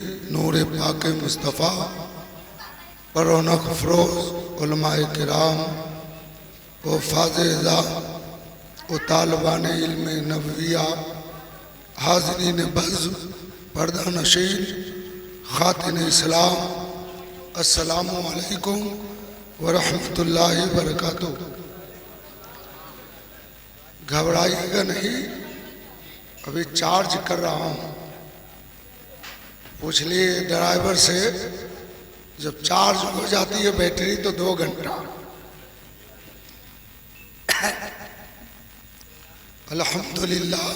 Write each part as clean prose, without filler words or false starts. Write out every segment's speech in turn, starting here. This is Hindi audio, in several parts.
नूर पाक मुस्तफ़ा पर रौनक फरोज उलमाए किराम व फाज़-ए-ज़ा व तालिबान इल्म नबविया हाज़रीन बज़्ज़ पर्दा नशीन ख़ातिन इस्लाम अस्सलामु अलैकुम व रहमतुल्लाहि व बरकातुहू। घबराइएगा नहीं, अभी चार्ज कर रहा हूँ। पूछ लिए ड्राइवर से, जब चार्ज हो जाती है बैटरी तो 2 घंटा। अल्हम्दुलिल्लाह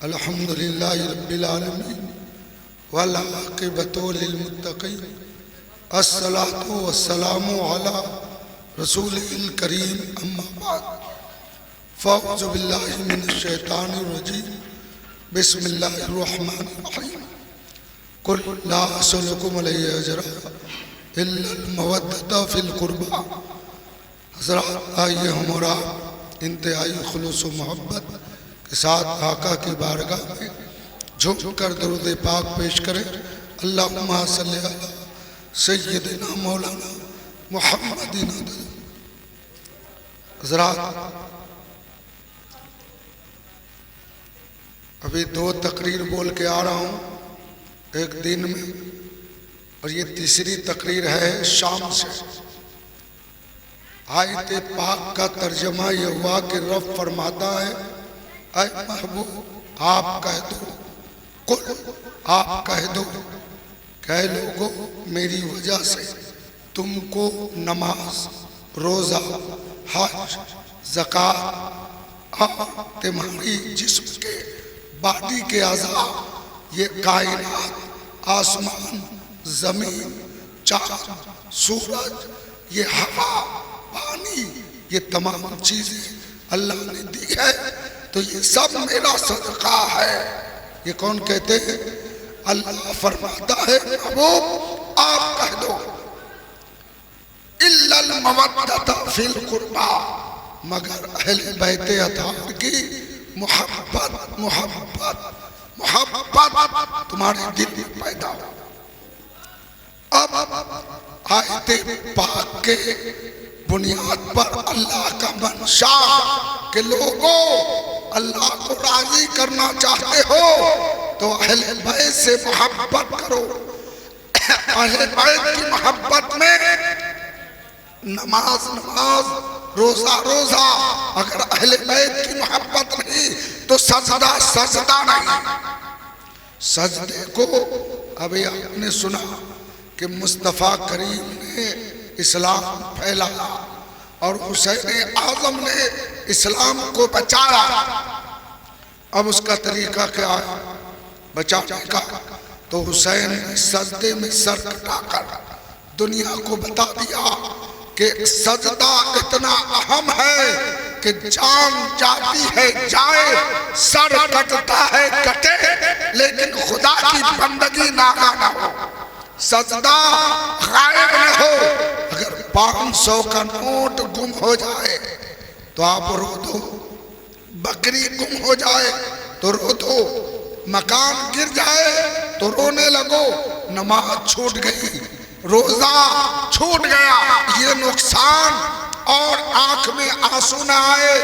अल्हम्दुलिल्लाह रब्बिल आलमीन वल आक़िबतु लिल मुत्तक़ीन अस्सलातु वस्सलामु अला रसूलिल करीम अम्मा बाद फ़अऊज़ु बिल्लाहि मिनश शैतानिर रजीम बिस्मिल्लाहिर रहमानिर रहीम कुल ला असलकुम अलैहि अजरा इल्लल मवद्दता फिल कुर्बा। हज़रात आइए हमारा इंतहाई खुलूस मोहब्बत के साथ आका की बारगाह में झुक कर दरूद पाक पेश करें। अल्लाहुम्मा सल्लि अला सय्यिदिना मौलाना मुहम्मदिन। हज़रात अभी 2 तकरीर बोल के आ रहा हूँ एक दिन में, और ये तीसरी तकरीर है शाम से। आयत पाक का तर्जमा ये हुआ कि रब फरमाता है, ऐ महबूब आप कह दो, कुल आप कह दो, कह लोगो मेरी वजह से तुमको नमाज, रोज़ा, हज, ज़कात और तुम्हारी जिस्म के बॉडी के अज़ा, ये कायनात, आसमान, ज़मीन, चाँद, सूरज, ये हवा, पानी, ये तमाम चीज़ें अल्लाह ने दी है, तो ये सब मेरा सदका है। ये कौन कहते हैं? अल्लाह फरमाता है महबूब आप कह दो, इल्लल मवद्दता फिल कुर्बा, मगर अहले बैते अतार की मोहब्बत मोहब्बत मोहब्बत तुम्हारे दिल में पैदा हो। अब आयते पाक के बुनियाद पर अल्लाह का मंशा के लोगों अल्लाह को राजी करना चाहते हो तो अहले बैत से मोहब्बत करो। अहले बैत की मोहब्बत में नमाज नमाज, रोजा रोजा, अगर अहले बैत की मोहब्बत नहीं तो सजदा सजदा नहीं। सजदे को अभी आपने सुना कि मुस्तफ़ा करीम ने इस्लाम फैलाया और हुसैन आज़म ने इस्लाम को बचाया। अब उसका तरीका क्या है बचाने का? तो हुसैन ने सजदे में सर कटाकर दुनिया को बता दिया कि सजदा इतना अहम है कि जान जाती है जाए, सर कटता है कटे, लेकिन खुदा की बंदगी नागा ना हो, सजदा गायब न हो। अगर 500 का नोट गुम हो जाए तो आप रो दो, बकरी गुम हो जाए तो रो दो, मकान गिर जाए तो रोने लगो, नमाज छूट गई, रोजा छूट गया, ये नुकसान, और आंख में आंसू न आए,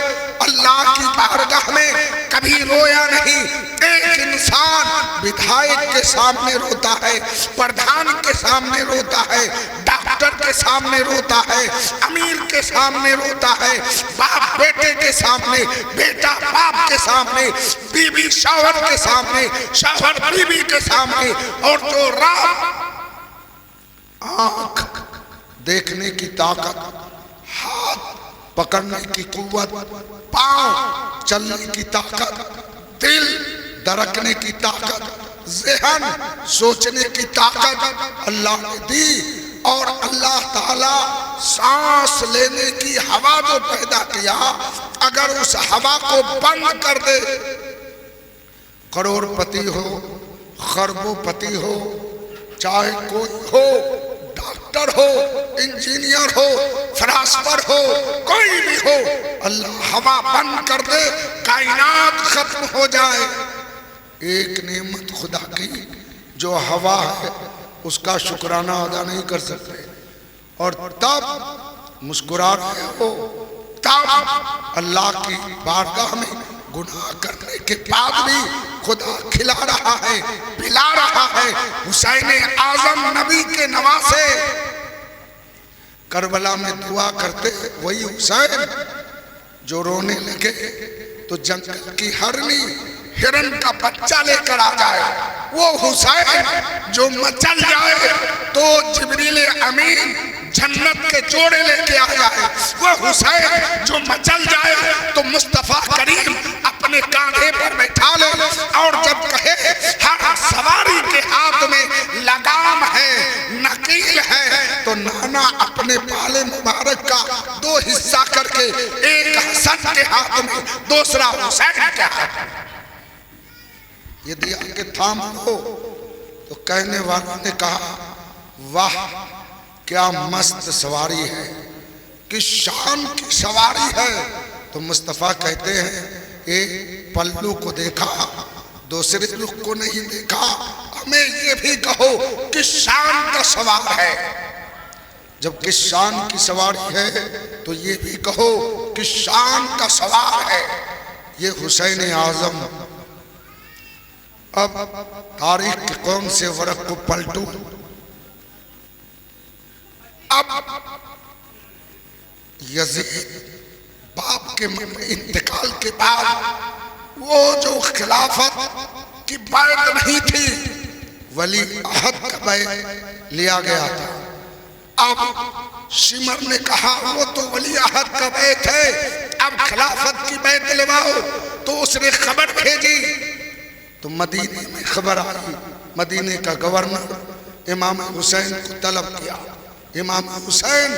अल्लाह की बारगाह में कभी रोया नहीं। एक इंसान विधायक के सामने रोता है, प्रधान के सामने रोता है, डॉक्टर के सामने रोता है, अमीर के सामने रोता है, बाप बेटे के सामने, बेटा बाप के सामने, बीवी शौहर के सामने, शौहर बीवी के सामने, और जो रात आंख देखने की ताकत, हाथ पकड़ने की कुव्वत, पांव चलने की ताकत, दिल धड़कने की ताकत, ज़हन सोचने की ताकत अल्लाह ने दी। और अल्लाह ताला सांस लेने की हवा जो पैदा किया, अगर उस हवा को बंद कर दे, करोड़पति हो, खरबोपति हो, चाहे कोई हो, डॉक्टर हो, इंजीनियर हो, फिलासफर हो, कोई भी हो, अल्लाह हवा बंद कर दे, कायनात खत्म हो जाए। एक नेमत खुदा की जो हवा है उसका शुक्राना अदा नहीं कर सकते, और तब मुस्कुरा रहे हो, तब अल्लाह की बारगाह में गुनाह करने के बाद भी खुदा खिला रहा है, पिला रहा है। हुसैन आजम नबी के नवासे करबला में दुआ करते, वही हुसैन जो रोने लगे तो जंगल की हरनी हिरन का बच्चा लेकर आ जाए, वो हुसैन जो मचल जाए तो जिब्रील अमीन जन्नत के जोड़े लेके आ जाए, वो हुसैन जो मचल जाए तो मुस्तफा करीम अपने कांधे पर बैठा ले, और जब कहे हर सवारी के हाथ में लगाम है, नकील है, तो नाना अपने बाले मुबारक का दो हिस्सा करके एक हसन के हाथ में, दूसरा हुसैन के हाथ में यदि आके थाम लो तो कहने वालों ने कहा वाह क्या मस्त सवारी है, किस शान की सवारी है। तो मुस्तफ़ा कहते हैं एक पल्लू को देखा, दूसरे रुख को नहीं देखा, हमें ये भी कहो किस शान का सवार है। जब किस शान की सवारी है तो ये भी कहो किस शान का सवार है। ये हुसैन आजम। अब तारीख के कौन से वर्क को पलटूं, अब यजीद बाप के इंतकाल के बाद वो जो खिलाफत की बैत नहीं थी, वली अहद का बैत लिया गया था। अब शिमर ने कहा वो तो वली अहद का बैत है, अब खिलाफत की बैत लेवाओ। तो उसने खबर भेजी तो मदीने में खबर आई, मदीने का गवर्नर इमाम हुसैन को तलब किया। इमाम हुसैन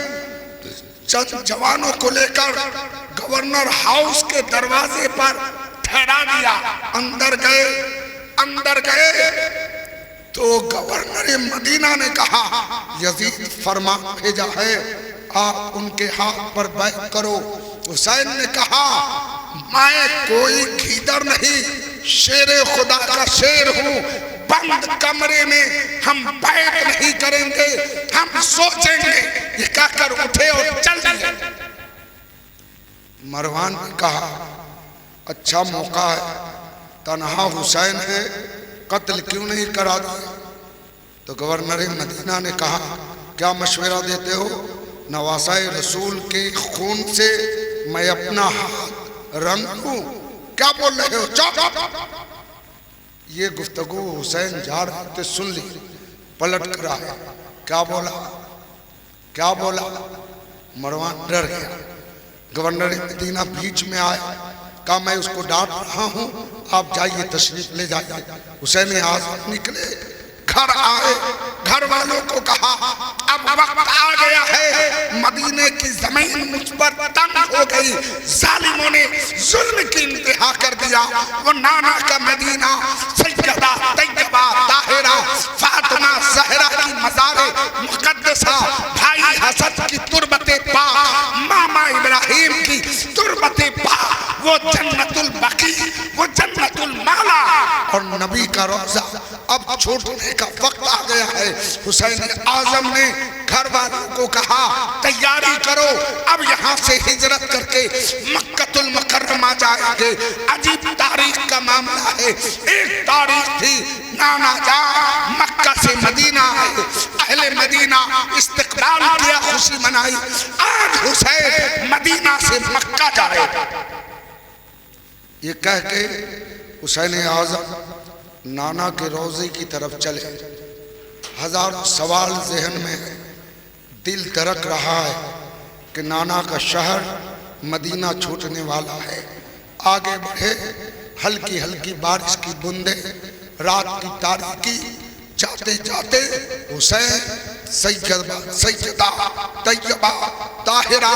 चंद जवानों को लेकर गवर्नर हाउस के दरवाजे पर ठहरा दिया। अंदर गए तो गवर्नर मदीना ने कहा यजीद फरमान भेजा है, आप उनके हाथ पर बैत करो। हुसैन ने कहा मैं कोई गीदड़ नहीं, शेरे खुदा का शेर हूँ, बंद कमरे में हम बैत नहीं करेंगे, हम सोचेंगे। ये कहकर उठे और चल दिए। मरवान ने कहा अच्छा मौका है, तन्हा हुसैन है, कत्ल क्यों नहीं करा दिया। तो गवर्नर मदीना ने कहा क्या मशवरा देते हो, नवासाए रसूल के खून से मैं अपना हाथ रंग लूं, क्या बोल रहे हो, चुप। ये गुफ्तगू हुसैन जा रहे थे, सुन ली, पलट कर आया, क्या बोला। मरवान डर गया। गवर्नर मदीना बीच में आया, कहा मैं उसको डांट रहा हूं, आप जाइए तशरीफ ले जाइए। हुसैन आज़म निकले, घर आए, घर वालों को कहा अब वक्त आ गया है, मदीने की जमीन मुझ पर तंग हो गई, जालिमों ने जुल्म की इंतहा कर दिया। वो नाना का मदीना, सैयदा तैयबा ताहिरा फातिमा ज़हरा की मज़ारे मुक़द्दसा, भाई हसन की तुरबते पाक, मामा इब्राहिम की तुरबते पाक, वो जन्नतुल बकी, वो जन्नतुल माला और नबी का रोज़ा अब छोड़ने का वक्त आ गया है। हुसैन आजम ने घर वालों को कहा तैयारी करो, अब यहाँ से हिजरत करके मक्कतुल मुकर्रमा जाएंगे। अजीब तारीख का मामला है। एक तारीख थी नाना जान मक्का से मदीना आए, अहले मदीना इस्तकबाल किया, खुशी मनाई। आज हुसैन मदीना से मक्का जाएगा। ये कह के हुसैन आजम नाना के रोज़े की तरफ चले। हजारों सवाल जहन में है, दिल धड़क रहा है कि नाना का शहर मदीना छूटने वाला है। आगे बढ़े, हल्की हल्की बारिश की बूंदें, रात की तारीकी, जाते जाते हुसैन सैयदा तैयबा ताहिरा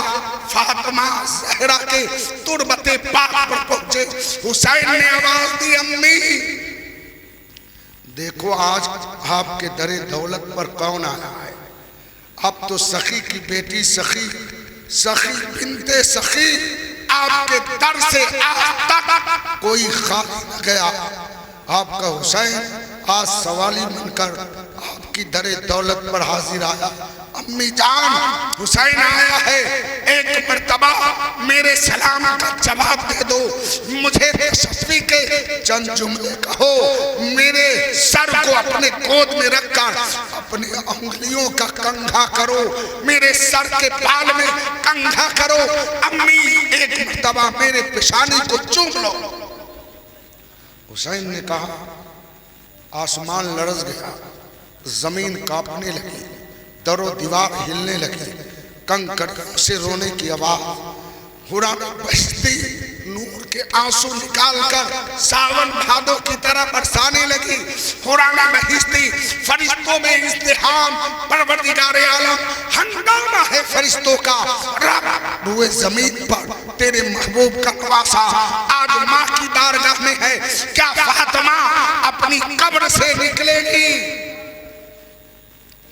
फातिमा ज़हरा के तुरबते पाक पर पहुंचे। हुसैन ने आवाज दी अम्मी देखो आज आपके दरे दौलत पर कौन आया है। अब तो सखी की बेटी सखी बिनते सखी आपके दर से आज तक कोई खाली न गया। आपका हुसैन आज सवाली बनकर आपकी दरे दौलत पर हाजिर आया। अम्मी जान, हुसैन आया है, एक मर्तबा मेरे सलाम का जवाब दे दो, मुझे तशफ़ी के चंद जुमले कहो, मेरे सर को अपने गोद में रखकर अपनी उंगलियों का कंघा करो, मेरे सर के बाल में कंघा करो। अम्मी, एक मर्तबा मेरे पेशानी को चूम लो। हुसैन ने कहा, आसमान लरज़ गया, जमीन कांपने लगी, दरो दीवार हिलने लगी, कंकड़ से रोने की आवाज। हुराना बहती नूर के आंसू निकालकर सावन भादों की तरह बरसाने लगी। हुराना बहती, फरिश्तों में इज़्तिहाम, परवरदिगारे आलम, हंगामा है फरिश्तों का। रब हुए जमीन पर तेरे महबूब का नवासा आज माँ की बारगाह में है। क्या फातिमा अपनी कब्र से निकलेगी?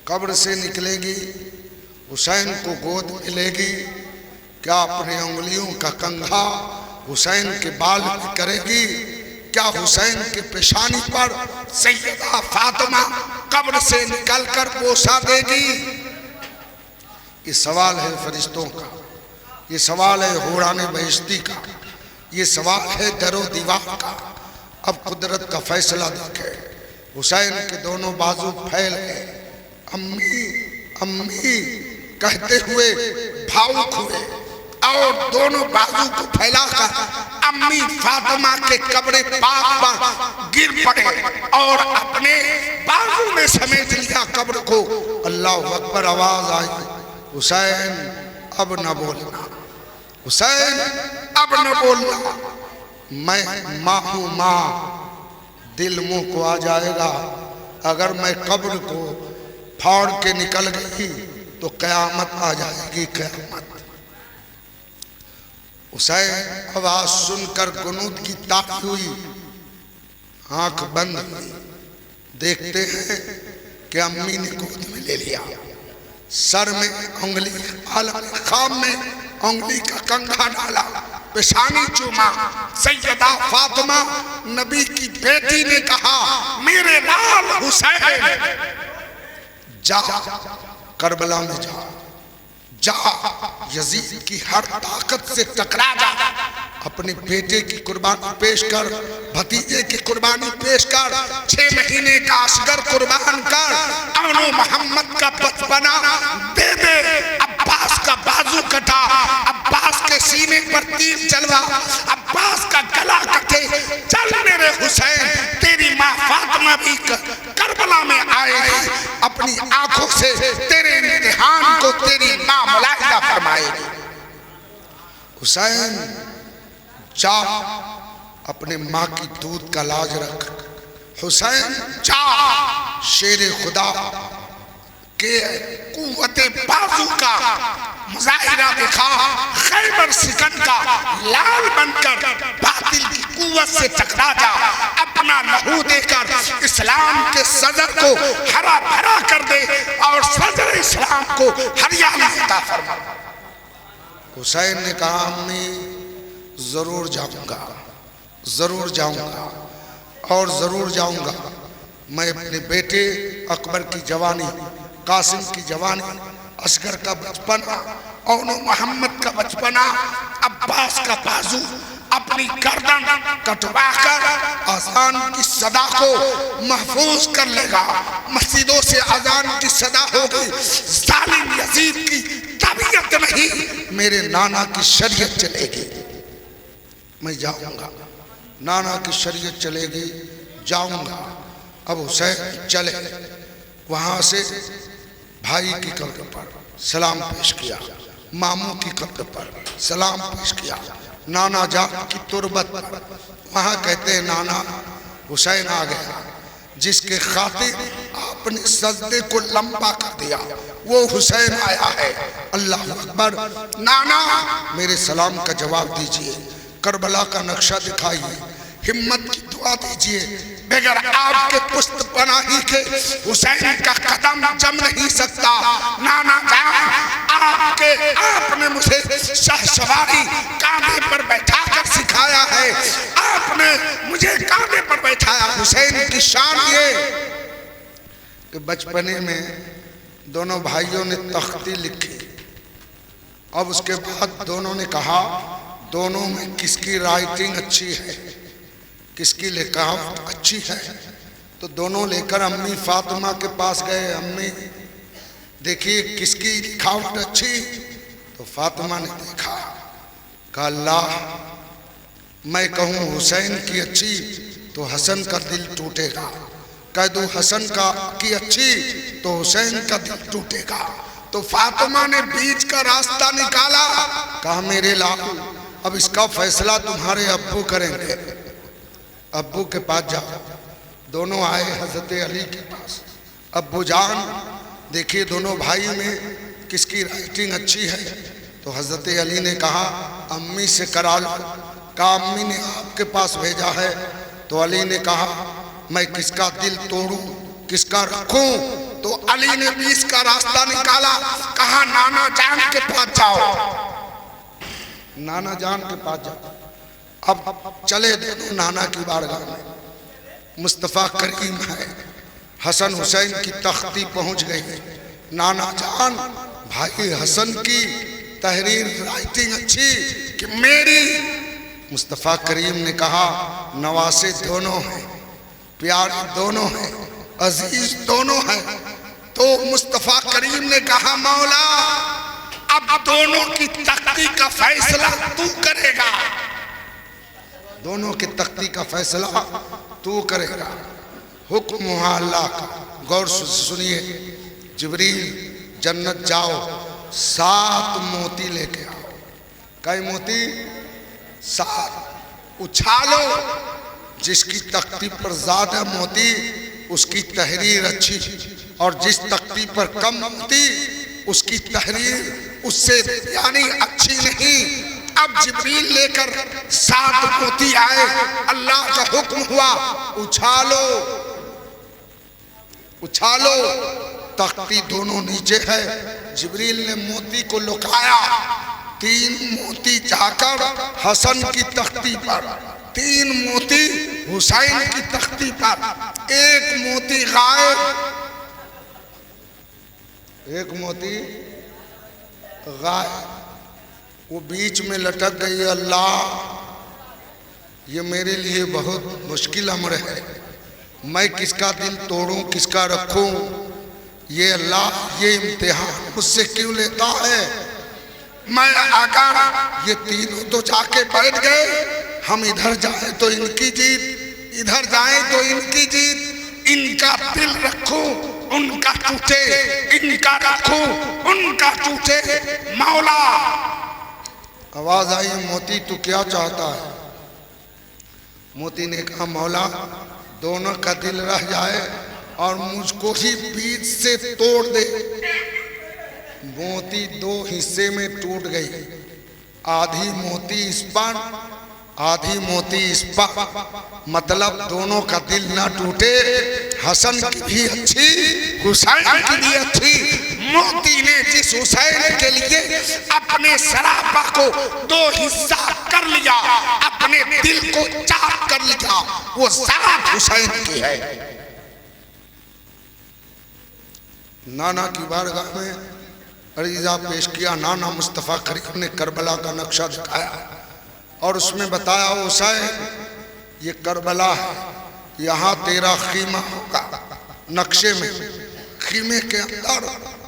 कब्र से निकलेगी, हुसैन को गोद में लेगी, क्या अपने उंगलियों का कंघा हुसैन के बाल में करेगी? क्या हुसैन के पेशानी पर सैयदा फातिमा कब्र से निकलकर बोसा देगी? ये सवाल है फरिश्तों का, ये सवाल है हुराने बहिश्ती का, ये सवाल है दरो दीवार का। अब कुदरत का फैसला देखे। हुसैन के दोनों बाजू फैल गए। अम्मी अम्मी कहते हुए भावुक हुए और दोनों बाजू को फैलाकर अम्मी फातिमा के कब्र पाक पर गिर पड़े और अपने बाजू में समेट लिया कब्र को। अल्लाह अकबर आवाज आई, हुसैन अब न बोलना, हुसैन अब न बोलना, मैं माँ हूँ माँ, दिल मुंह को आ जाएगा। अगर मैं कब्र को फाड़ के निकल गई तो कयामत आ जाएगी, कयामत। हुसैन आवाज सुनकर गुनूद की ताक हुई, आंख बंद हुई। देखते हैं कि अम्मी ने गोद में ले लिया, सर में उंगली, खाम में उंगली का कंघा डाला, पेशानी चूमा। सैयदा फातिमा नबी की बेटी ने कहा, मेरे लाल हुसैन जा करबला में जा, यजीद की हर ताकत से टकरा जा, अपने बेटे की कुर्बानी पेश कर, भतीजे की कुर्बानी पेश कर, 6 महीने का असगर कुर्बान कर, अमनो मोहम्मद का बचपना दे दे। अब्बास का बाजू कटा, अब्बास के सीने पर तीर चलवा, अब्बास का गला कटे, चल मेरे हुसैन, तेरी माँ फातिमा भी करबला में आएगी, अपनी आंखों से तेरे इम्तिहान को तेरी माँ मुलाहिजा फरमाएगी। हुसैन जा, अपने माँ की दूध का लाज रख। हुसैन जा, शेर खुदा के कुव्वते बाजू का मुजाहिरा दिखा, खैबर सिकन का लाल बनकर बातिल की कुव्वत से टकरा जा, अपना लहू देकर इस्लाम के सदर को हरा भरा कर दे और सदर इस्लाम को हरियाली अता फरमा। हुसैन ने कहा, अम्मी जरूर जाऊंगा, जरूर जाऊंगा और जरूर जाऊंगा। मैं अपने बेटे अकबर की जवानी, कासिम की जवानी, असगर का बचपना, और मोहम्मद का बचपना, अब्बास का बाजू, अपनी गर्दन कटवाकर अजान की सदा को महफूज कर लेगा। मस्जिदों से अजान की सदा होगी। जालिम यजीद की तबीयत नहीं, मेरे नाना की शरीयत चलेगी। मैं जाऊंगा, नाना की शरीयत चलेगी, जाऊंगा। अब हुसैन चले, वहां से भाई की कब्र पर सलाम पेश किया, मामू की कब्र पर सलाम पेश किया, नाना जान की तुरबत पर। वहां कहते हैं नाना हुसैन आ गया, जिसके खातिर आपने सजदे को लंबा कर दिया, वो हुसैन आया है। अल्लाह अकबर। नाना मेरे सलाम का जवाब दीजिए, करबला का नक्शा दिखाइए, हिम्मत की दुआ दीजिए। बगैर आपके पुष्ट पनाही के हुसैन का कदम जम नहीं सकता। नाना जान, आपने मुझे शहसवारी कांधे पर बैठाकर सिखाया है, आपने मुझे कांधे पर बैठाया हुसैन की शान ये कि बचपने में दोनों भाइयों ने तख्ती लिखी। अब उसके बाद दोनों ने कहा दोनों में किसकी राइटिंग अच्छी है, किसकी लिखावट अच्छी है। तो दोनों लेकर अम्मी फातिमा के पास गए, अम्मी देखिए किसकी लिखावट अच्छी। तो फातिमा ने देखा, कहा अल्लाह, मैं कहूँ हुसैन की अच्छी तो हसन का दिल टूटेगा, कह दूँ हसन की अच्छी तो हुसैन का दिल टूटेगा। तो फातिमा ने बीच का रास्ता निकाला, कहा मेरे लाल, अब इसका फैसला तुम्हारे अब्बू करेंगे, अब्बू के पास जाओ। दोनों आए हजरत अली के पास। अब्बू जान देखिए दोनों भाई में किसकी राइटिंग अच्छी है। तो हजरत अली ने कहा अम्मी से करा लो। कहा अम्मी ने आपके पास भेजा है। तो अली ने कहा मैं किसका दिल तोड़ूं, किसका रखूं। तो अली ने बीच का रास्ता निकाला, कहा नाना जान के पास जाओ, नाना जान के पास जाओ। अब चले दोनों नाना की बारगाह में। मुस्तफ़ा करीम है, हसन हुसैन की तख्ती पहुंच गई। नाना जान भाई हसन की तहरीर राइटिंग अच्छी कि मेरी। मुस्तफ़ा करीम ने कहा नवासे दोनों हैं, प्यारे दोनों हैं, अजीज दोनों हैं। तो मुस्तफ़ा करीम ने कहा मौला अब दोनों की तख्ती का फैसला तू करेगा, दोनों की तख्ती का फैसला तू करेगा। हुक्म हुआ अल्लाह का। गौर से सुनिए, जिब्रील जन्नत जाओ 7 मोती लेके आओ। कई मोती? 7। उछालो, जिसकी तख्ती पर ज्यादा मोती उसकी तहरीर अच्छी, और जिस तख्ती पर कम मोती उसकी तहरीर उससे यानी अच्छी नहीं। अब जिब्रील लेकर 7 मोती आए। अल्लाह का हुक्म हुआ उछालो, उछालो। तख्ती दोनों नीचे है। जिब्रील ने मोती को लुकाया। 3 मोती जाकर हसन की तख्ती पर, 3 मोती हुसैन की तख्ती पर, 1 मोती गायब, 1 मोती गायब। वो बीच में लटक गई। अल्लाह, ये मेरे लिए बहुत मुश्किल अमर है, मैं किसका दिल तोड़ूं, किसका रखूं। ये अल्लाह, ये इम्तिहान मुझसे क्यों लेता है। मैं अगर ये तीनों तो जाके बैठ गए, हम इधर जाए तो इनकी जीत, इधर जाए तो इनकी जीत। इनका दिल रखूं उनका टूटे, इनका रखूं उनका टूटे। मौला, आवाज आई, मोती तू क्या चाहता है। मोती ने कहा मौला दोनों का दिल रह जाए और मुझको ही बीच से तोड़ दे। मोती 2 हिस्से में टूट गई, आधी मोती इस पर, आधी मोती इस पर। मतलब दोनों का दिल ना टूटे। हसन की भी अच्छी, हुसैन की भी अच्छी। मोती ने जिस हुसैन के लिए अपने सरापा को 2 हिस्सा कर लिया, अपने दिल को 4 कर लिया, वो ज़ात हुसैन की है। नाना की बारगाह में अरीजा पेश किया। नाना मुस्तफ़ा करीम ने करबला का नक्शा दिखाया और उसमें बताया हुसैन ये करबला है, यहाँ तेरा खीमा होगा। नक्शे में खीमे के अंदर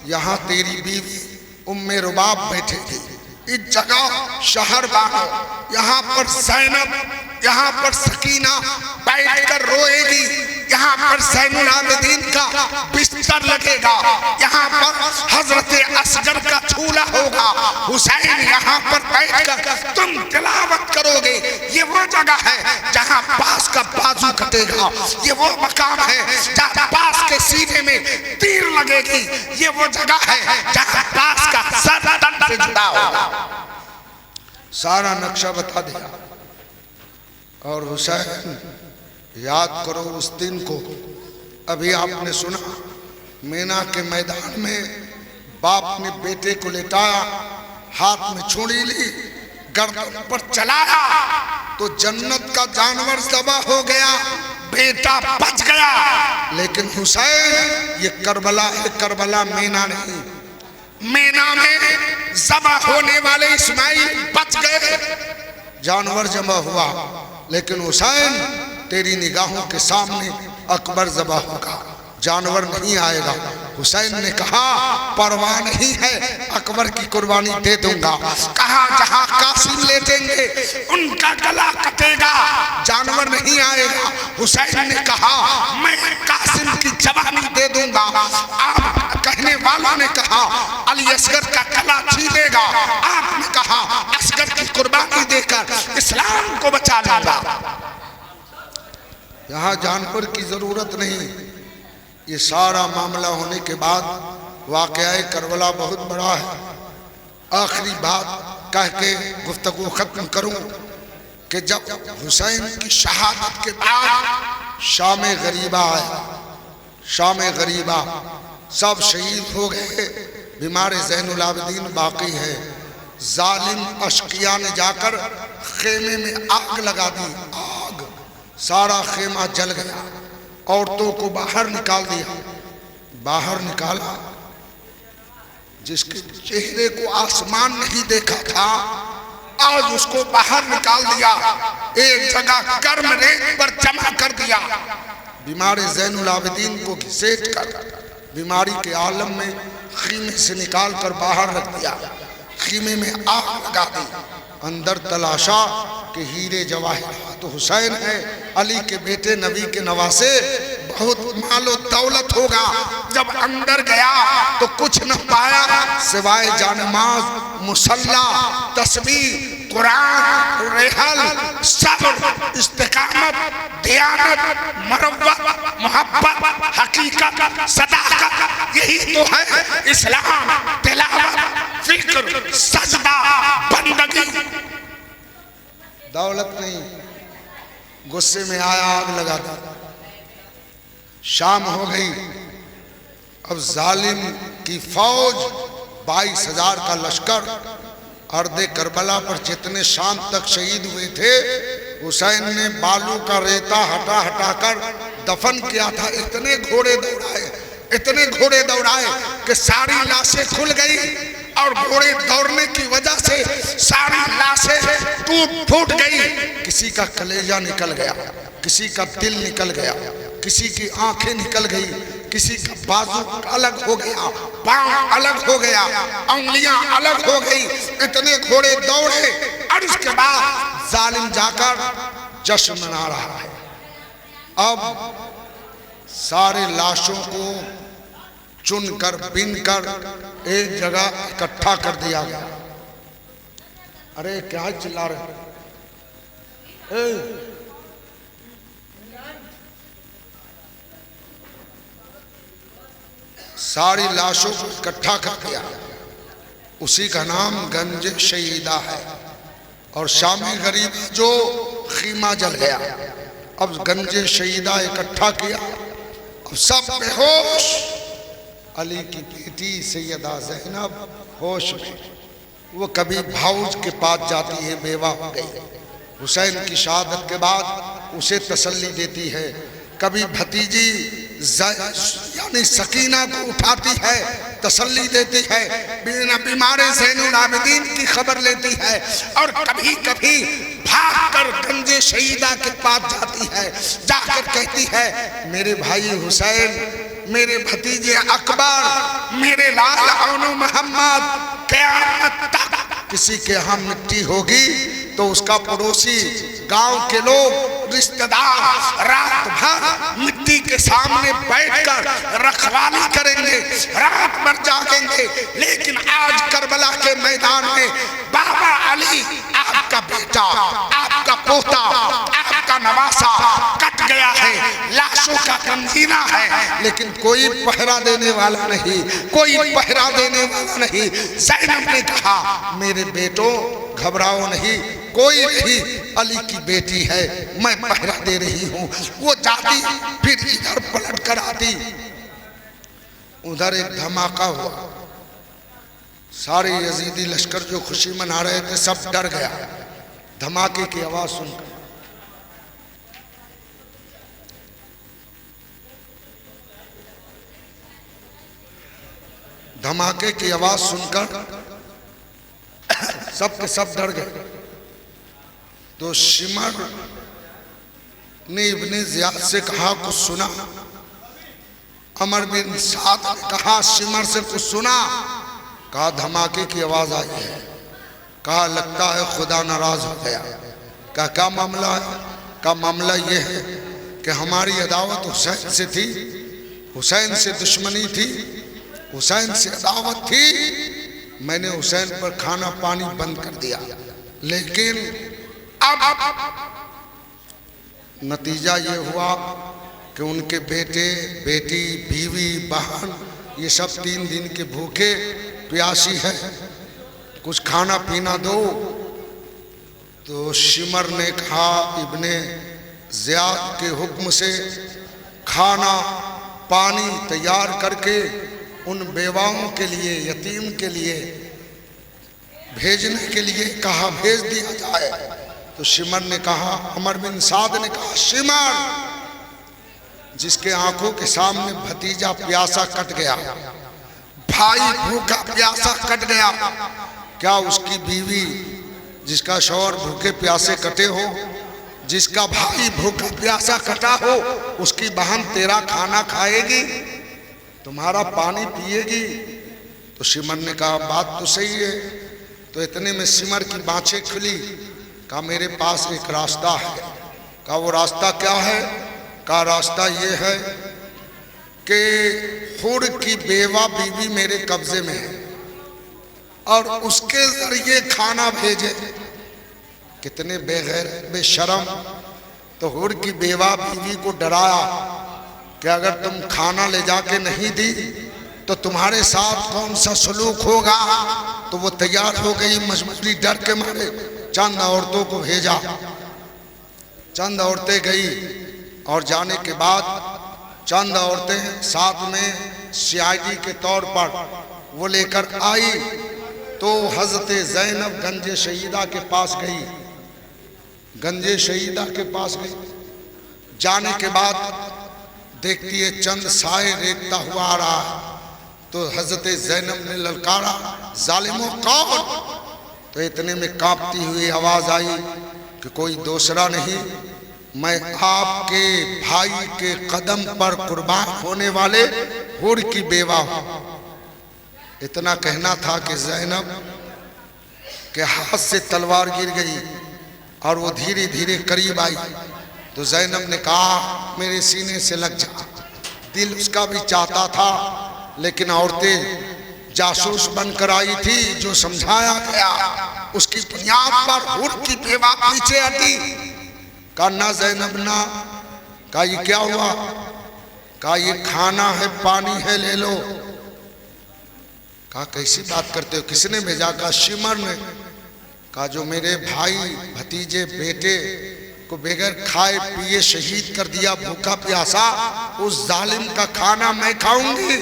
यहाँ तेरी बीवी उम्मे रुबाब बैठेगी। इस जगह शहर बानो, यहाँ पर ज़ैनब, यहाँ पर सकीना बैठकर रोएगी। यहाँ पर ज़ैनुल आबिदीन का बिस्तर लगेगा। यहाँ पर हजरत असगर का झूला होगा। हुसैन यहाँ पर बैठकर तुम तिलावत करोगे। ये वो जगह है जहाँ पास का बाजू कटेगा। ये वो मकाम है जहाँ पास के सीने में तीर लगेगी। ये वो जगह है जहाँ पास का सर तन से जुड़ा होगा। सारा नक्शा बता दिया। और हुसैन याद करो उस दिन को। अभी आपने सुना मीना के मैदान में बाप ने बेटे को लेटाया, हाथ में छुरी ली, गर्दन पर चलाया तो जन्नत का जानवर ज़बह हो गया। बेटा बच गया, लेकिन हुसैन ये करबला है, करबला मेना नहीं। मेना में ज़बह होने वाले इस्माइल बच गए, जानवर जमा हुआ, लेकिन हुसैन तेरी निगाहों के सामने अकबर ज़बह होगा, जानवर नहीं आएगा। हुसैन ने कहा परवाह नहीं है, अकबर की कुर्बानी दे दूंगा। कहा जहां कासिम ले जाएंगे उनका गला कटेगा, जानवर नहीं आएगा। हुसैन ने कहा मैं कासिम की जवानी दे दूंगा। आप कहने वालों ने कहा अली असगर का गला छीलेगा, आपने कहा असगर की कुर्बानी देकर इस्लाम को बचा लूंगा। यहाँ जानवर की जरूरत नहीं। ये सारा मामला होने के बाद वाक़या करबला बहुत बड़ा है। आखिरी बात कह के गुफ्तगू खत्म करूं कि जब हुसैन की शहादत के बाद शाम गरीबा आया, शाम गरीबा सब शहीद हो गए, बीमार ज़ैनुल आबिदीन बाकी है। जालिम अशकिया ने जाकर खेमे में आग लगा दी, आग, सारा खेमा जल गया, औरतों को बाहर निकाल दिया। बाहर निकाला, जिसके चेहरे को आसमान नहीं देखा था आज उसको बाहर निकाल दिया, एक जगह गर्म रेत पर जमा कर दिया। बीमार ज़ैनुल आबिदीन को घसीट कर बीमारी के आलम में खीमे से निकाल कर बाहर रख दिया, खीमे में आग लगा दी। अंदर तलाशा कि हीरे जवाहिरात तो हुसैन है, अली के बेटे, नबी के नवासे, बहुत मालो दौलत होगा। जब अंदर गया तो कुछ न पाया सिवाय जानमाज, मुसल्ला, तस्बीह, कुरान, रेहल, सब्र, इस्तिकामत, दियानत, मरव्वत, मोहब्बत, हकीकत, सदाकत, यही तो है इस्लाम। तिलावत, फिक्र, सजदा, बंदगी। दौलत नहीं, गुस्से में आया आग लगा दी। शाम हो गई, अब जालिम की फौज 22,000 का लश्कर अर्दे करबला पर जितने शाम तक शहीद हुए थे, हुसैन ने बालू का रेता हटा हटा कर दफन किया था। इतने घोड़े दौड़ाए, इतने घोड़े दौड़ाए कि सारी लाशें खुल गई, और घोड़े दौड़ने की वजह से सारी लाशें टूट फूट गई। किसी का कलेजा निकल गया, किसी का दिल निकल गया, किसी की आंखें निकल गई, किसी का बाजू अलग हो गया, पांव अलग हो गया, उंगलियां अलग हो गई। इतने घोड़े दौड़े और उसके बाद जालिम जाकर जश्न मना रहा है। अब सारे लाशों को चुनकर बीनकर एक जगह इकट्ठा कर दिया गया। अरे क्या चिल्ला रहे? सारी लाशों को इकट्ठा कर दिया। उसी का नाम गंज शहीदा है। और शामी गरीब जो खीमा जल गया, अब गंज शहीदा इकट्ठा किया। अब सब बेहोश, अली की बेटी सैयदा ज़ैनब होश में, वो कभी भाऊज के पास जाती है, बेवा हो गई, हुसैन की शहादत के बाद उसे तसल्ली देती है। कभी भतीजी यानी सकीना को उठाती है, तसल्ली देती है, बीमार ज़ैनुल आबिदीन की खबर लेती है। और कभी कभी भागकर गंजे शहीदा के पास जाती है, जाकर कहती है मेरे भाई हुसैन, मेरे भतीजे अकबर, मेरे लाल औनो मोहम्मद, क़यामत तक किसी के यहाँ मिट्टी होगी तो उसका पड़ोसी, गांव के लोग, रिश्तेदार रात भर मिट्टी के सामने बैठकर रखवाली करेंगे, रात भर जागेंगे। लेकिन आज करबला के मैदान में बाबा अली, आपका बेटा, आपका पोता, आपका नवासा कट गया है, लाशों का गंजीना है, लेकिन कोई पहरा देने वाला नहीं, कोई पहरा देने वाला नहीं। ज़ैनब ने कहा मेरे बेटों घबराओ नहीं, कोई नहीं, अली की बेटी है, मैं पहरा दे रही हूँ। वो जाती फिर इधर पलट कर आती, उधर एक धमाका हुआ। सारे यजीदी लश्कर जो खुशी मना रहे थे सब डर गया धमाके की आवाज सुनकर। धमाके की आवाज सुनकर सब के सब डर गए। तो शिमर ने इब्ने ज़ियाद से कहा, कुछ सुना? अमर बिन साद ने कहा, शिमर से कुछ सुना? कहा, धमाके की आवाज आई है। कहा, लगता है खुदा नाराज हो गया। कहा, क्या मामला है? का मामला ये है कि हमारी अदावत हुसैन से थी, हुसैन से दुश्मनी थी, हुसैन से अदावत थी। मैंने हुसैन पर खाना पानी बंद कर दिया, लेकिन अब नतीजा ये हुआ कि उनके बेटे बेटी बीवी बहन ये सब 3 दिन के भूखे प्यासी है, कुछ खाना पीना दो। तो शिमर ने कहा, इब्ने ज़ियाद के हुक्म से खाना पानी तैयार करके उन बेवाओं के लिए, यतीम के लिए भेजने के लिए कहा, भेज दिया जाए। तो शिमर ने कहा, अमर बिन साद ने कहा, शिमर जिसके आंखों के सामने भतीजा प्यासा कट गया, भाई भूखा प्यासा कट गया, क्या उसकी बीवी जिसका शौहर भूखे प्यासे कटे हो, जिसका भाई भूखा प्यासा कटा हो, उसकी बहन तेरा खाना खाएगी, तुम्हारा पानी पिएगी? तो शिमर ने कहा, बात तो सही है। तो इतने में सिमर की बाँछें खुली। कहा, मेरे पास एक रास्ता है। कहा, वो रास्ता क्या है? कहा, रास्ता ये है कि हुर की बेवा बीवी मेरे कब्जे में है और उसके जरिए खाना भेजे। कितने बेगैर बेशरम। तो हुर की बेवा बीवी को डराया कि अगर तुम खाना ले जाके नहीं दी तो तुम्हारे साथ कौन सा सलूक होगा। तो वो तैयार हो गई, मजबूरी डर के मारे चंद औरतों को भेजा। चंद औरतें गई और जाने के बाद चंद औरतें साथ में सीआईडी के तौर पर वो लेकर आई। तो हजरत ज़ैनब गंजे शहीदा के पास गई, गंजे शहीदा के पास गई। जाने के बाद देखती है चंद साए रेखता हुआ आ रहा है। तो हजरत ज़ैनब ने ललकारा, जालिमों कौन? तो इतने में कांपती हुई आवाज आई कि कोई दूसरा नहीं, मैं आपके भाई के कदम पर कुर्बान होने वाले हुर की बेवा हूं। इतना कहना था कि ज़ैनब के हाथ से तलवार गिर गई और वो धीरे धीरे करीब आई। तो ज़ैनब ने कहा, मेरे सीने से लग जा। दिल उसका भी चाहता था, लेकिन औरतें जासूस बनकर आई थी। जो समझाया गया उसकी बुनियाद पर हुर की बेवा पीछे हटी। कहा, ना ज़ैनब ना। कहा, ये क्या हुआ? कहा, ये खाना है, पानी है, ले लो। कहा, कैसी बात करते हो, किसने भेजा? कहा, शिमर ने। कहा, जो मेरे भाई भतीजे बेटे को बगैर खाए पिए शहीद कर दिया, भूखा प्यासा, उस जालिम का खाना मैं खाऊंगी,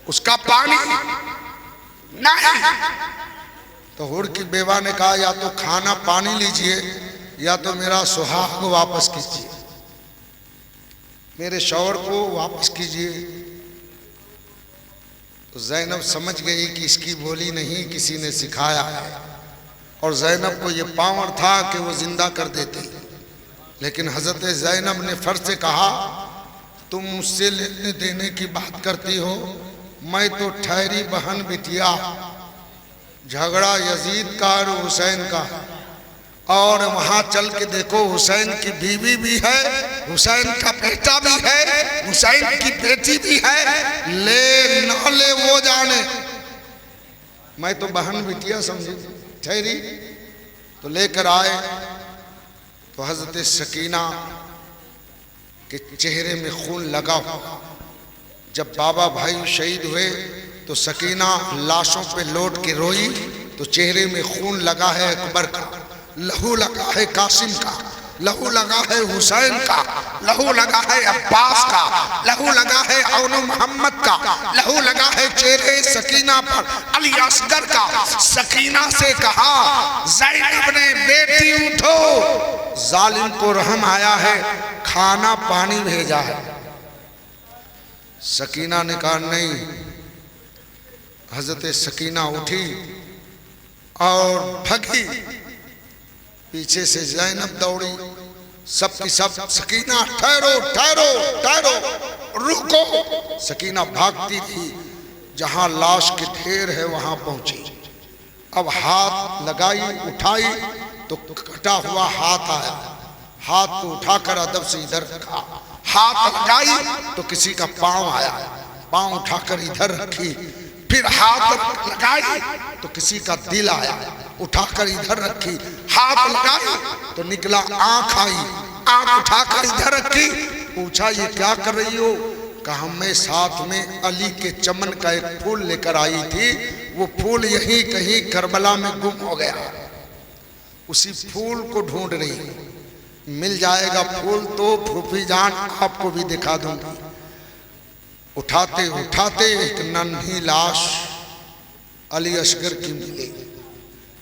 उसका पानी नहीं। तो हुर की बेवा ने कहा, या तो खाना पानी लीजिए या तो मेरा सुहाग वापस कीजिए, मेरे शौहर को वापस कीजिए। तो ज़ैनब समझ गई कि इसकी बोली नहीं, किसी ने सिखाया है। और ज़ैनब को ये पावर था कि वो जिंदा कर देती। लेकिन हज़रत ज़ैनब ने फर्ज से कहा, तुम मुझसे लेने देने की बात करती हो, मैं तो ठहरी बहन बिटिया। झगड़ा यजीद का और हुसैन का, और वहां चल के देखो हुसैन की बीवी भी है, हुसैन का बेटा भी है, हुसैन की बेटी भी है। ले न ले वो जाने, मैं तो बहन बिटिया समझी ठहरी। तो लेकर आए तो हजरत सकीना के चेहरे में खून लगा हुआ। जब बाबा भाई शहीद हुए तो सकीना लाशों पे लौट के रोई तो चेहरे में खून लगा है अकबर का, लहू लगा है कासिम का, लहू लगा है हुसैन का, लहू लगा है अब्बास का, लहू लगा है औनो मोहम्मद का, लहू लगा है चेहरे सकीना पर अली असगर का। सकीना से कहा, ज़ैनब ने, बेटी उठो, जालिम को रहम आया है, खाना पानी भेजा है। सकीना ने कहा, नहीं, हजरत सकीना उठी और भगी, पीछे से ज़ैनब दौड़ी, सब की सब सकीना ठहरो ठहरो ठहरो, रुको। सकीना भागती थी, जहां लाश के ढेर है वहां पहुंची। अब हाथ लगाई, उठाई तो कटा हुआ हाथ आया, हाथ को उठाकर अदब से इधर रखा, हाथ लगाई तो किसी का पांव आया, पांव उठाकर इधर रखी, फिर हाथ लगाई तो किसी का दिल आया, उठाकर इधर रखी, हाथ लगाई तो निकला आंख आई, आंख उठाकर इधर रखी। पूछा ये क्या कर रही हो? कहा मैं साथ में अली के चमन का एक फूल लेकर आई थी, वो फूल यहीं कहीं करबला में गुम हो गया, उसी फूल को ढूंढ रही हूं, मिल जाएगा फूल तो फूफी जान आपको भी दिखा दूंगी। उठाते उठाते एक नन्ही लाश अली असगर की मिली।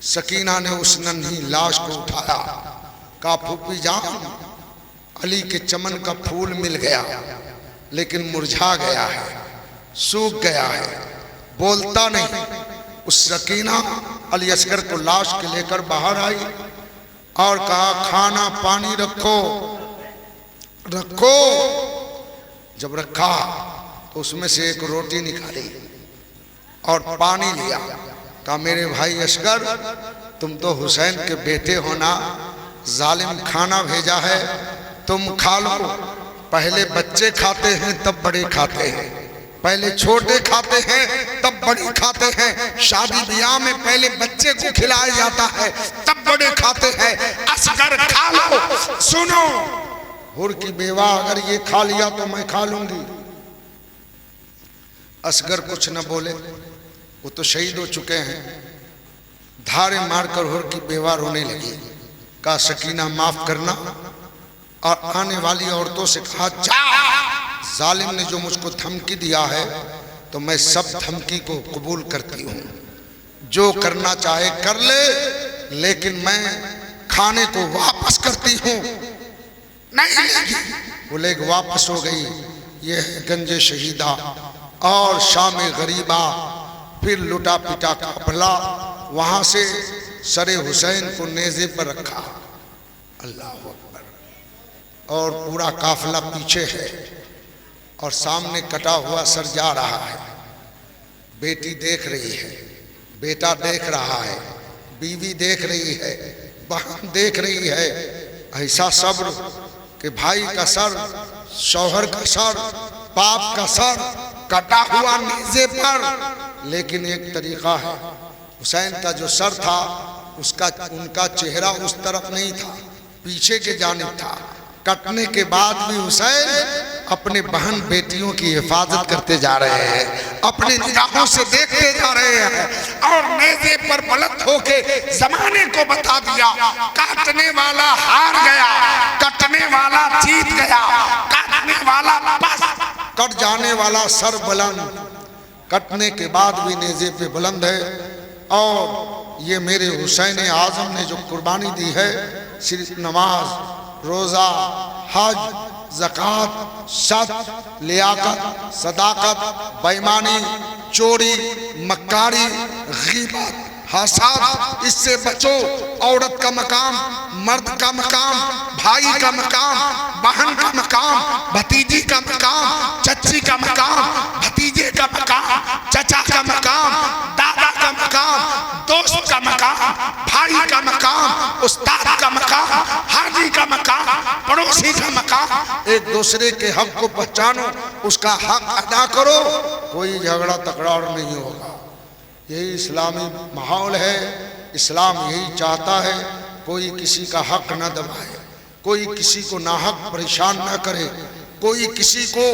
सकीना ने उस नन्ही लाश को उठाया, कहा फूफी जान अली के चमन का फूल मिल गया, लेकिन मुरझा गया है, सूख गया है, बोलता नहीं। उस सकीना अली असगर को लाश के लेकर बाहर आई और कहा खाना पानी रखो रखो। जब रखा तो उसमें से एक रोटी निकाली और पानी लिया, कहा मेरे भाई असगर तुम तो हुसैन के बेटे हो ना, जालिम खाना भेजा है तुम खा लो। पहले बच्चे खाते हैं तब बड़े खाते हैं, पहले छोटे खाते हैं तब बड़े खाते हैं, शादी ब्याह में पहले बच्चे को खिलाया जाता है तब बड़े खाते हैं। असगर खा लो। सुनो, हुर की बेवा अगर ये खा लिया तो मैं खा लूंगी। असगर कुछ न बोले, वो तो शहीद हो चुके हैं। धारे मारकर हुर की बेवा रोने लगी। कहा सकीना माफ करना, और आने वाली औरतों से कहा जा, जालिम ने जो मुझको धमकी दिया है तो मैं सब धमकी को कबूल करती हूँ, जो करना चाहे कर ले, लेकिन मैं खाने को वापस करती हूँ। नहीं लेगी। वो लेग वापस हो गई। ये है गंजे शहीदा और शाम गरीबा। फिर लुटा पिटा काफिला वहां से सरे हुसैन को नेज़े पर रखा, अल्लाह अकबर, और पूरा काफिला पीछे है और सामने कटा हुआ सर जा रहा है। बेटी देख रही है, बेटा देख रहा है, बीवी देख रही है, बहन देख रही है। ऐसा सब्र कि भाई का सर, शौहर का सर, बाप का सर कटा हुआ नेज़े पर। लेकिन एक तरीका है, हुसैन का जो सर था उसका, उनका चेहरा उस तरफ नहीं था, पीछे के जानिब था। कटने के बाद भी हुसैन अपने बहन बेटियों की हिफाजत करते जा रहे हैं, अपनी निगाहों से देखते जा रहे हैं, और नेज़े पर बुलंद होके जमाने को बता दिया, काटने वाला हार गया, कटने वाला जीत गया, काटने वाला बस, कट जाने वाला सर बुलंद। कटने के बाद भी नेज़े पे बुलंद है। और ये मेरे हुसैन आज़म ने जो कुर्बानी दी है, सिर्फ नमाज, रोज़ा, हज, ज़कात, सत, लियाकत, सदाकत, बेईमानी, चोरी, मक्कारी, गीबत, हसद, इससे बचो। औरत का मकाम, मर्द का मकाम, भाई का मकाम, बहन का मकाम, भतीजी का मकाम, चच्ची का मकाम, भतीजे का मकाम, चचा का मकाम, दादा का मकाम, दोस्त का मकाम, भाई का मकाम, उस्ताद का मकाम, हाजी का मकाम, पड़ोसी का मकाम। एक दूसरे के हक को पहचानो, उसका हक अदा करो, कोई झगड़ा तकरार नहीं होगा। यही इस्लामी माहौल है। इस्लाम यही चाहता है, कोई किसी का हक न दबाए, कोई किसी को नाहक परेशान न करे, कोई किसी को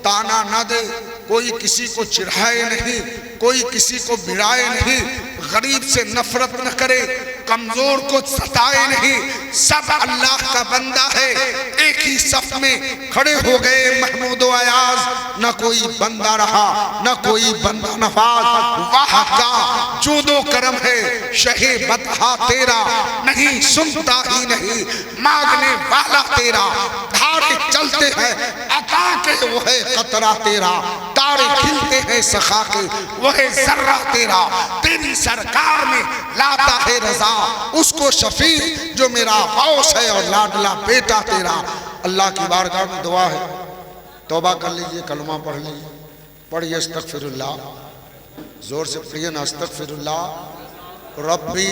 ताना न दे, कोई किसी को चिढ़ाए नहीं, कोई किसी को भिड़ाए नहीं, गरीब से नफरत न करे, कमजोर को सताए नहीं। सब अल्लाह का बंदा है। एक ही सफ में खड़े हो गए महमूद अयाज, न कोई बंदा रहा न कोई बंदा नवाज। वाह का जूदो करम है शहे बदहा तेरा, नहीं सुनता ही नहीं, मांगने वाला तेरा, धारे चलते हैं अता के वो है कतरा तेरा, तारे खिलते हैं सखा के वो है जर्रा तेरा, तेरी सरकार में लाता है रजा उसको शफी जो मेरा गौस है और लाडला बेटा तेरा। अल्लाह की बारगाह में दुआ है, तौबा कर लीजिए, कलमा पढ़ लीजिए, पढ़िए अस्तगफिरुल्लाह, जोर से पढ़िए ना, अस्तगफिरुल्लाह रब्बी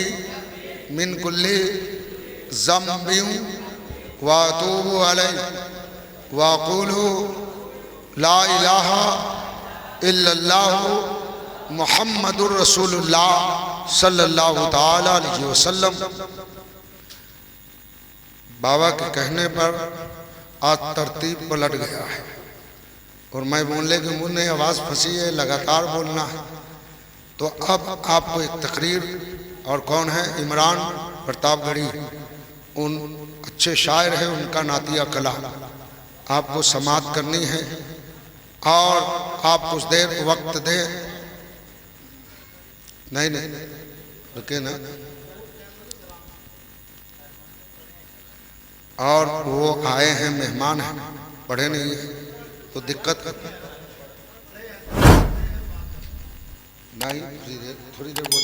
मिन कुल्ली ज़म्बिन व अतूबु अलैहि व अक़ूलु ला इलाहा इल्लल्लाहु मुहम्मदुर रसूलुल्लाह सल्लल्लाहु ताला अलैहि वसल्लम। बाबा के कहने पर आज तरतीब पलट गया है और मैं बोलने के मुंह में आवाज़ फंसी है, लगातार बोलना है। तो अब आपको एक तकरीर, और कौन है, इमरान प्रतापगढ़ी, उन अच्छे शायर हैं, उनका नातिया कला आपको समाअत करनी है और आप कुछ देर वक्त दें। नहीं रुके ना, और वो आए हैं, मेहमान हैं, पढ़े नहीं है तो दिक्कत नहीं, थोड़ी देर बोल।